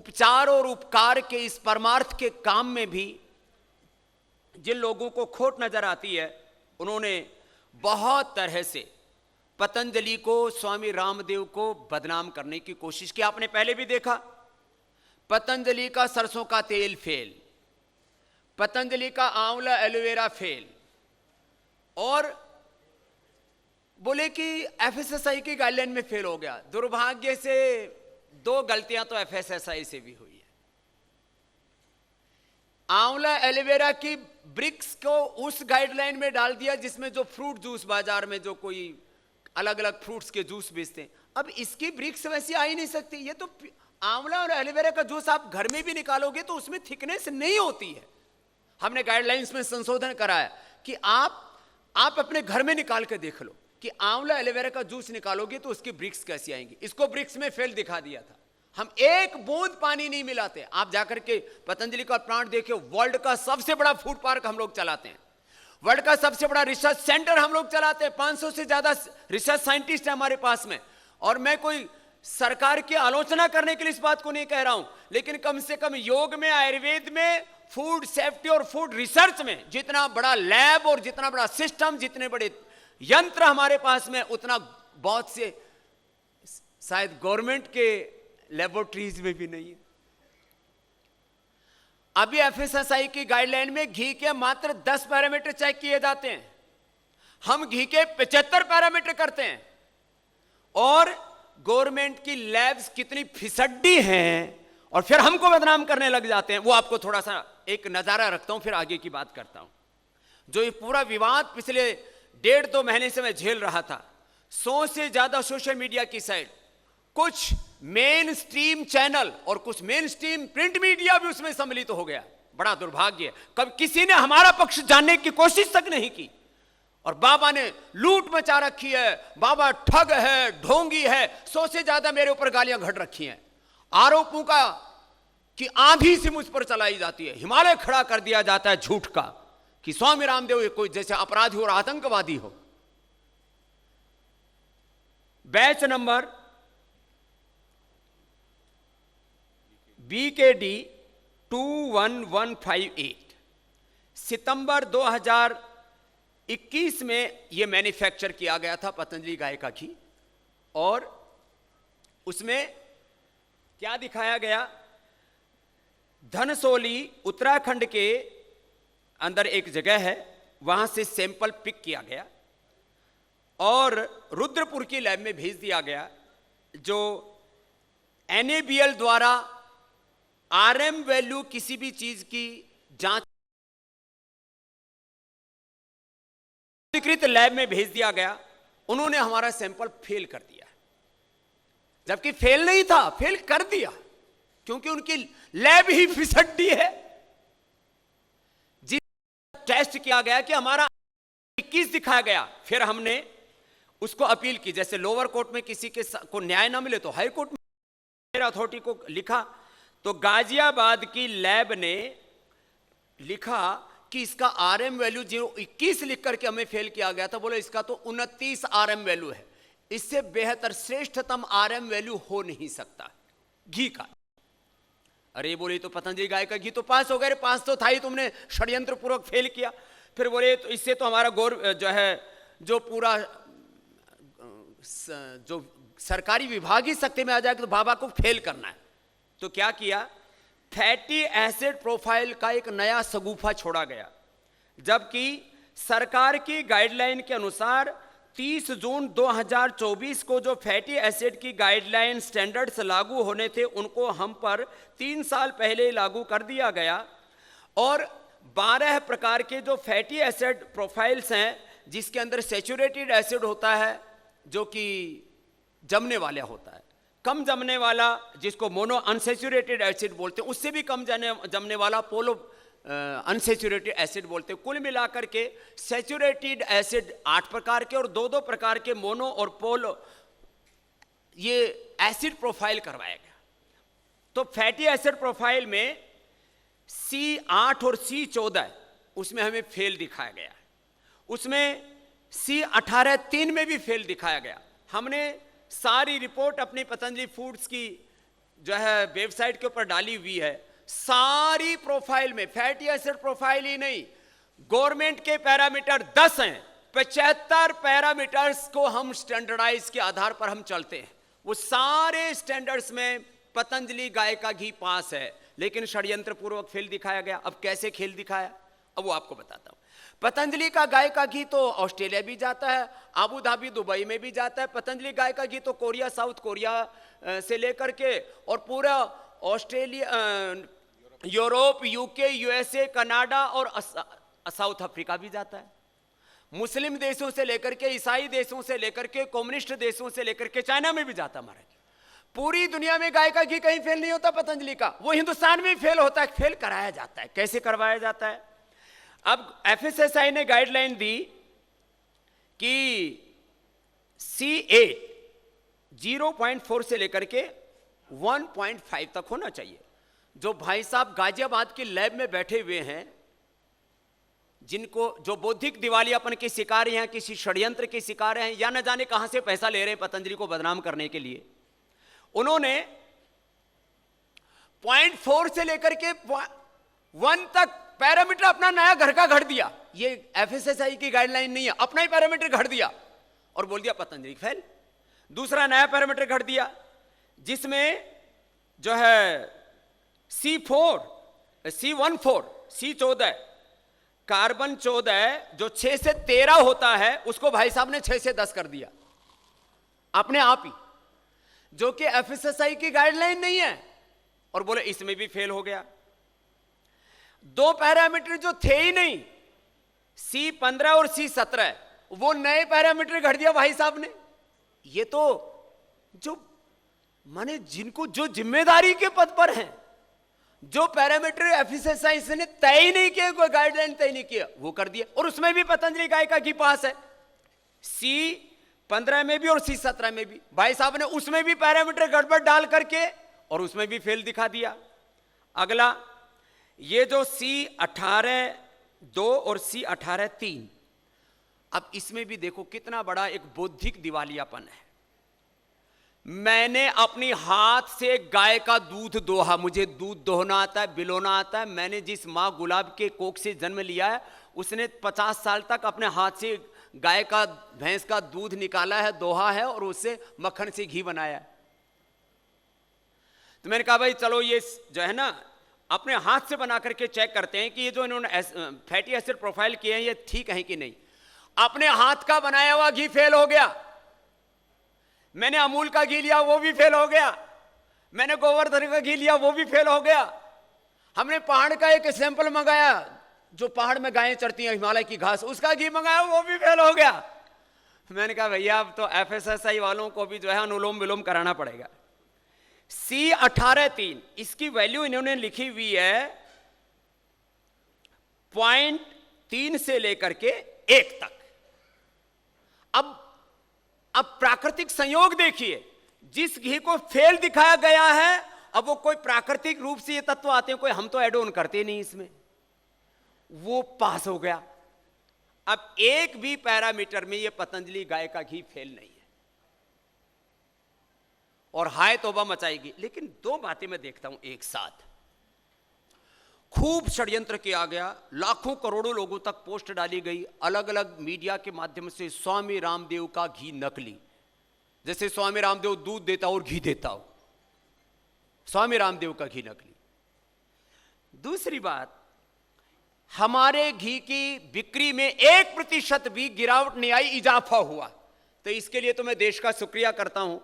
उपचार और उपकार के इस परमार्थ के काम में भी जिन लोगों को खोट नजर आती है, उन्होंने बहुत तरह से पतंजलि को, स्वामी रामदेव को बदनाम करने की कोशिश की। आपने पहले भी देखा, पतंजलि का सरसों का तेल फेल, पतंजलि का आंवला एलोवेरा फेल, और बोले कि एफएसएसआई की गाइडलाइन में फेल हो गया। दुर्भाग्य से 2 गलतियां तो एफएसएसआई से भी हुई है। आंवला एलोवेरा की ब्रिक्स को उस गाइडलाइन में डाल दिया जिसमें जो फ्रूट जूस बाजार में जो कोई अलग अलग फ्रूट्स के जूस बेचते हैं, अब इसकी ब्रिक्स वैसी आ ही नहीं सकती। ये तो आंवला और एलोवेरा का जूस आप घर में भी निकालोगे तो उसमें थिकनेस नहीं होती है। हमने गाइडलाइंस में संशोधन कराया कि आप अपने घर में निकाल के देख लो कि आंवला एलोवेरा का जूस निकालोगे तो उसकी ब्रिक्स कैसी आएंगी। इसको ब्रिक्स में फेल दिखा दिया था। हम एक बूंद पानी नहीं मिलाते। आप जाकर के पतंजलि का प्लांट देखिए, वर्ल्ड का सबसे बड़ा फूड पार्क हम लोग चलाते हैं, वर्ल्ड का सबसे बड़ा रिसर्च सेंटर हम लोग चलाते हैं, 500 से ज्यादा रिसर्च साइंटिस्ट है हमारे पास में। और मैं कोई सरकार की आलोचना करने के लिए इस बात को नहीं कह रहा हूं, लेकिन कम से कम योग में, आयुर्वेद में, फूड सेफ्टी और फूड रिसर्च में जितना बड़ा लैब और जितना बड़ा सिस्टम, जितने बड़े यंत्र हमारे पास में, उतना बहुत से शायद गवर्नमेंट के लेबोरेटरीज में भी नहीं है। अभी एफएसएसआई की गाइडलाइन में घी के मात्र 10 पैरामीटर चेक किए जाते हैं, हम घी के 75 पैरामीटर करते हैं। और गवर्नमेंट की लैब्स कितनी फिसड्डी हैं, और फिर हमको बदनाम करने लग जाते हैं। वो आपको थोड़ा सा एक नजारा रखता हूं, फिर आगे की बात करता हूं। जो ये पूरा विवाद पिछले 1.5-2 महीने से मैं झेल रहा था, 100 से ज्यादा सोशल मीडिया की साइट, कुछ मेन स्ट्रीम चैनल और कुछ मेन स्ट्रीम प्रिंट मीडिया भी उसमें सम्मिलित हो गया। बड़ा दुर्भाग्य है, कब किसी ने हमारा पक्ष जानने की कोशिश तक नहीं की। और बाबा ने लूट मचा रखी है, बाबा ठग है, ढोंगी है, 100 से ज्यादा मेरे ऊपर गालियां घट रखी हैं। आरोपों का कि आंधी से मुझ पर चलाई जाती है, हिमालय खड़ा कर दिया जाता है झूठ का कि स्वामी रामदेव कोई जैसे अपराधी और आतंकवादी हो। बैच नंबर BKD 21158 सितंबर 2021 में यह मैन्युफैक्चर किया गया था पतंजलि गाय का घी। और उसमें क्या दिखाया गया, धनसोली उत्तराखंड के अंदर एक जगह है, वहां से सैंपल पिक किया गया और रुद्रपुर की लैब में भेज दिया गया, जो NABL द्वारा RM वैल्यू किसी भी चीज की जांच अधिकृत लैब में भेज दिया गया। उन्होंने हमारा सैंपल फेल कर दिया, जबकि फेल नहीं था, फेल कर दिया, क्योंकि उनकी लैब ही फिसड्डी है। जिस टेस्ट किया गया कि हमारा 21 दिखाया गया, फिर हमने उसको अपील की। जैसे लोअर कोर्ट में किसी के को न्याय ना मिले तो हाई कोर्ट में अथॉरिटी को लिखा, तो गाजियाबाद की लैब ने लिखा कि इसका RM वैल्यू 0.21 लिख करके हमें फेल किया गया था। बोले इसका तो 29 RM वैल्यू है, इससे बेहतर श्रेष्ठतम RM वैल्यू हो नहीं सकता घी का। अरे बोले तो पतंजलि गाय का घी तो पास हो गया। पास तो था ही, तुमने षड्यंत्र पूर्वक फेल किया। फिर बोले तो इससे तो हमारा जो है जो पूरा जो सरकारी विभाग ही सत्ते में आ जाएगा, तो बाबा को फेल करना है। तो क्या किया, फैटी एसिड प्रोफाइल का एक नया सगुफा छोड़ा गया, जबकि सरकार की गाइडलाइन के अनुसार 30 जून 2024 को जो फैटी एसिड की गाइडलाइन स्टैंडर्ड्स लागू होने थे, उनको हम पर 3 साल पहले लागू कर दिया गया। और 12 प्रकार के जो फैटी एसिड प्रोफाइल्स हैं, जिसके अंदर सैचुरेटेड एसिड होता है जो कि जमने वाला होता है, कम जमने वाला जिसको मोनो अनसैचुरेटेड एसिड बोलते हैं, उससे भी कम जमने वाला पोलो अनसैचुरेटेड एसिड बोलते हैं। कुल मिलाकर के सैचुरेटेड एसिड 8 प्रकार के और 2-2 प्रकार के मोनो और पोलो ये एसिड प्रोफाइल करवाया गया। तो फैटी एसिड प्रोफाइल में C8 और C14 उसमें हमें फेल दिखाया गया, उसमें C18-3 में भी फेल दिखाया गया। हमने सारी रिपोर्ट अपनी पतंजलि फूड्स की जो है वेबसाइट के ऊपर डाली हुई है, सारी प्रोफाइल में फैटी एसिड प्रोफाइल ही नहीं, गवर्नमेंट के पैरामीटर 10 हैं, 75 पैरामीटर्स को हम स्टैंडर्डाइज के आधार पर हम चलते हैं। वो सारे स्टैंडर्ड्स में पतंजलि गाय का घी पास है, लेकिन षड्यंत्र पूर्वक फेल दिखाया गया। अब कैसे खेल दिखाया, अब वो आपको बताता हूं। पतंजलि का गाय का घी तो ऑस्ट्रेलिया भी जाता है, आबू धाबी दुबई में भी जाता है। पतंजलि गाय का घी तो कोरिया, साउथ कोरिया से लेकर के और पूरा Australia, Europe, UK, USA, Canada और साउथ अफ्रीका भी जाता है। मुस्लिम देशों से लेकर के, ईसाई देशों से लेकर के, कम्युनिस्ट देशों से लेकर के चाइना में भी जाता हमारा घी। पूरी दुनिया में गाय का घी कहीं फेल नहीं होता पतंजलि का, वो हिंदुस्तान में फेल होता है। फेल कराया जाता है। कैसे करवाया जाता है? अब एफएसएसआई ने गाइडलाइन दी कि C8 0.4 से लेकर के 1.5 तक होना चाहिए। जो भाई साहब गाजियाबाद की लैब में बैठे हुए हैं, जिनको जो बौद्धिक दिवालियापन के शिकार हैं, किसी षड्यंत्र के शिकार हैं, या न जाने कहां से पैसा ले रहे हैं पतंजलि को बदनाम करने के लिए, उन्होंने 0.4 से लेकर के 1 तक पैरामीटर अपना नया घर का घड़ दिया। ये एफएसएसआई की गाइडलाइन नहीं है, अपना ही पैरामीटर घड़ दिया और बोल दिया पतंजलि फेल। दूसरा नया पैरामीटर घड़ दिया जिसमें जो है C14, C14 कार्बन 14 जो 6 से 13 होता है, उसको भाई साहब ने 6 से 10 कर दिया अपने आप ही, जो कि एफएसएसआई की गाइडलाइन नहीं है, और बोले इसमें भी फेल हो गया। 2 पैरामीटर जो थे ही नहीं, C15 और C17, वो नए पैरामीटर घड़ दिया भाई साहब ने। ये तो जो माने जिनको जो जिम्मेदारी के पद पर हैं, जो पैरामीटर एफएसएसआई ने तय ही नहीं किया, कोई गाइडलाइन तय नहीं किया, वो कर दिया। और उसमें भी पतंजलि गाय का घी पास है, C15 में भी और C17 में भी। भाई साहब ने उसमें भी पैरामीटर गड़बड़ डाल करके और उसमें भी फेल दिखा दिया। अगला ये जो C18(2) और C18(3), अब इसमें भी देखो कितना बड़ा एक बौद्धिक दिवालियापन है। मैंने अपनी हाथ से गाय का दूध दोहा, मुझे दूध दोहना आता है, बिलोना आता है। मैंने जिस माँ गुलाब के कोख से जन्म लिया है, उसने 50 साल तक अपने हाथ से गाय का, भैंस का दूध निकाला है, दोहा है, और उससे मक्खन से घी बनाया है। तो मैंने कहा भाई चलो ये जो है ना, अपने हाथ से बना करके चेक करते हैं कि ये जो इन्होंने फैटी एसिड प्रोफाइल किए हैं, ये ठीक है कि नहीं। अपने हाथ का बनाया हुआ घी फेल हो गया। मैंने अमूल का घी लिया, वो भी फेल हो गया। मैंने गोवर्धन का घी लिया, वो भी फेल हो गया। हमने पहाड़ का एक सैंपल मंगाया, जो पहाड़ में गायें चरती हैं, हिमालय की घास, उसका घी मंगाया, वो भी फेल हो गया। मैंने कहा भैया अब तो एफएसएसआई वालों को भी जो है अनुलोम विलोम कराना पड़ेगा। C18(3), इसकी वैल्यू इन्होंने लिखी हुई है 0.3 से लेकर के 1 तक। अब प्राकृतिक संयोग देखिए, जिस घी को फेल दिखाया गया है, अब वो कोई प्राकृतिक रूप से ये तत्व आते हैं, कोई हम तो एड ऑन करते नहीं इसमें, वो पास हो गया। अब एक भी पैरामीटर में ये पतंजलि गाय का घी फेल नहीं है, और हाय तौबा मचाएगी। लेकिन 2 बातें मैं देखता हूं एक साथ। खूब षड्यंत्र किया गया, लाखों करोड़ों लोगों तक पोस्ट डाली गई, अलग अलग मीडिया के माध्यम से। स्वामी रामदेव का घी नकली, जैसे स्वामी रामदेव दूध देता हो और घी देता हो, स्वामी रामदेव का घी नकली। दूसरी बात, हमारे घी की बिक्री में 1% भी गिरावट नहीं आई, इजाफा हुआ। तो इसके लिए तो मैं देश का शुक्रिया करता हूं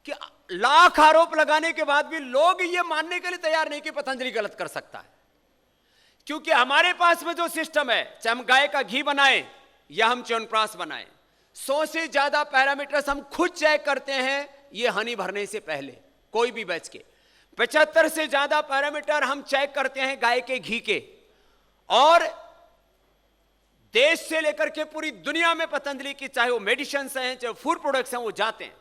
कि लाख आरोप लगाने के बाद भी लोग ये मानने के लिए तैयार नहीं कि पतंजलि गलत कर सकता है। क्योंकि हमारे पास में जो सिस्टम है, चाहे हम गाय का घी बनाएं या हम च्यवनप्राश बनाएं, 100 से ज्यादा पैरामीटर्स हम खुद चेक करते हैं, ये हनी भरने से पहले कोई भी बैच के। 75 से ज्यादा पैरामीटर हम चेक करते हैं गाय के घी के। और देश से लेकर के पूरी दुनिया में पतंजलि की, चाहे वो मेडिसिन हैं, चाहे फूड प्रोडक्ट्स हैं, वो जाते हैं।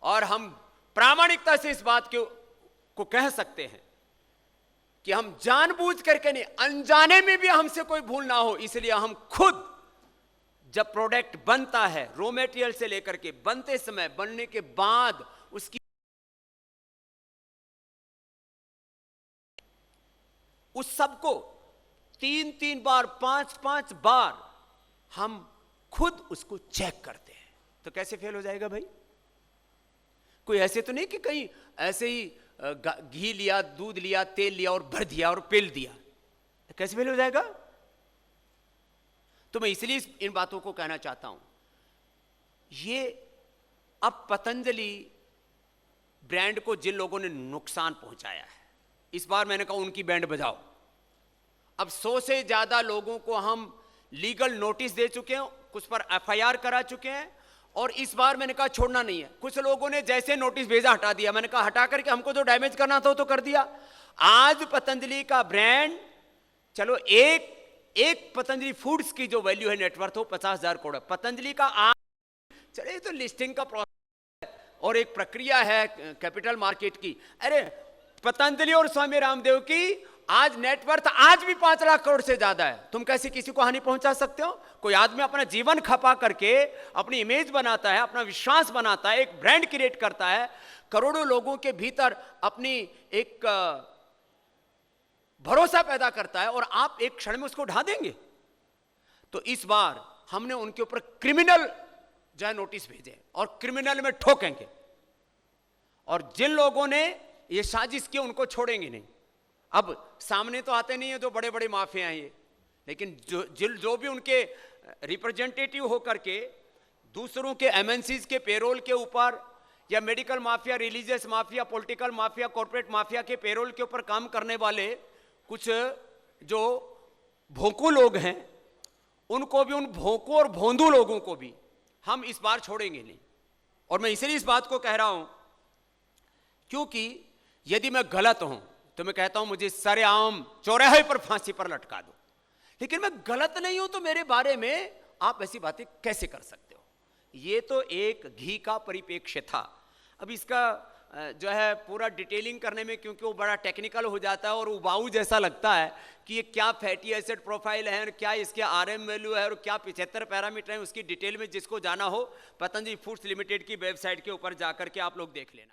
और हम प्रामाणिकता से इस बात को कह सकते हैं कि हम जानबूझ करके नहीं, अनजाने में भी हमसे कोई भूल ना हो, इसलिए हम खुद जब प्रोडक्ट बनता है, रॉ मटेरियल से लेकर के बनते समय, बनने के बाद उसकी उस सबको 3-3 बार 5-5 बार हम खुद उसको चेक करते हैं, तो कैसे फेल हो जाएगा भाई? कोई ऐसे तो नहीं कि कहीं ऐसे ही घी लिया, दूध लिया, तेल लिया और भर दिया और पेल दिया, तो कैसे फेल हो जाएगा? तो मैं इसलिए इन बातों को कहना चाहता हूं। ये अब पतंजलि ब्रांड को जिन लोगों ने नुकसान पहुंचाया है, इस बार मैंने कहा उनकी बैंड बजाओ। अब 100 से ज्यादा लोगों को हम लीगल नोटिस दे चुके हैं, कुछ पर एफआईआर करा चुके हैं, और इस बार मैंने कहा छोड़ना नहीं है। कुछ लोगों ने जैसे नोटिस भेजा हटा दिया, मैंने कहा हटा करके हमको जो डैमेज करना था वो तो कर दिया। आज पतंजलि का ब्रांड, चलो एक पतंजलि फूड्स की जो वैल्यू है नेटवर्थ हो 50,000 करोड़, पतंजलि का आज चले तो लिस्टिंग का प्रोसेस और एक प्रक्रिया है कैपिटल मार्केट की। अरे पतंजलि और स्वामी रामदेव की आज नेटवर्थ आज भी 5 लाख करोड़ से ज्यादा है। तुम कैसे किसी को हानि पहुंचा सकते हो? कोई आदमी अपना जीवन खपा करके अपनी इमेज बनाता है, अपना विश्वास बनाता है, एक ब्रांड क्रिएट करता है, करोड़ों लोगों के भीतर अपनी एक भरोसा पैदा करता है, और आप एक क्षण में उसको ढा देंगे। तो इस बार हमने उनके ऊपर क्रिमिनल जो है नोटिस भेजे और क्रिमिनल में ठोकेंगे, और जिन लोगों ने ये साजिश की उनको छोड़ेंगे नहीं। अब सामने तो आते नहीं है जो बड़े बड़े माफिया हैं ये, लेकिन जो भी उनके रिप्रेजेंटेटिव होकर के दूसरों के एमएनसीज के पेरोल के ऊपर, या medical mafia, religious mafia, political mafia, corporate mafia के पेरोल के ऊपर काम करने वाले कुछ जो भोंकू लोग हैं, उनको भी, उन भोंकू और भोंदू लोगों को भी हम इस बार छोड़ेंगे नहीं। और मैं इसलिए इस बात को कह रहा हूं क्योंकि यदि मैं गलत हूं तो मैं कहता हूं मुझे सरेआम चौराहे पर फांसी पर लटका दो, लेकिन मैं गलत नहीं हूं तो मेरे बारे में आप ऐसी बातें कैसे कर सकते हो? ये तो एक घी का परिप्रेक्ष्य था। अब इसका जो है पूरा डिटेलिंग करने में, क्योंकि वो बड़ा टेक्निकल हो जाता है और उबाऊ जैसा लगता है कि ये क्या फैटी एसिड प्रोफाइल है और क्या इसके आरएम वैल्यू है और क्या 75 पैरामीटर है, उसकी डिटेल में जिसको जाना हो पतंजलि फूड्स लिमिटेड की वेबसाइट के ऊपर जाकर के आप लोग देख लेना।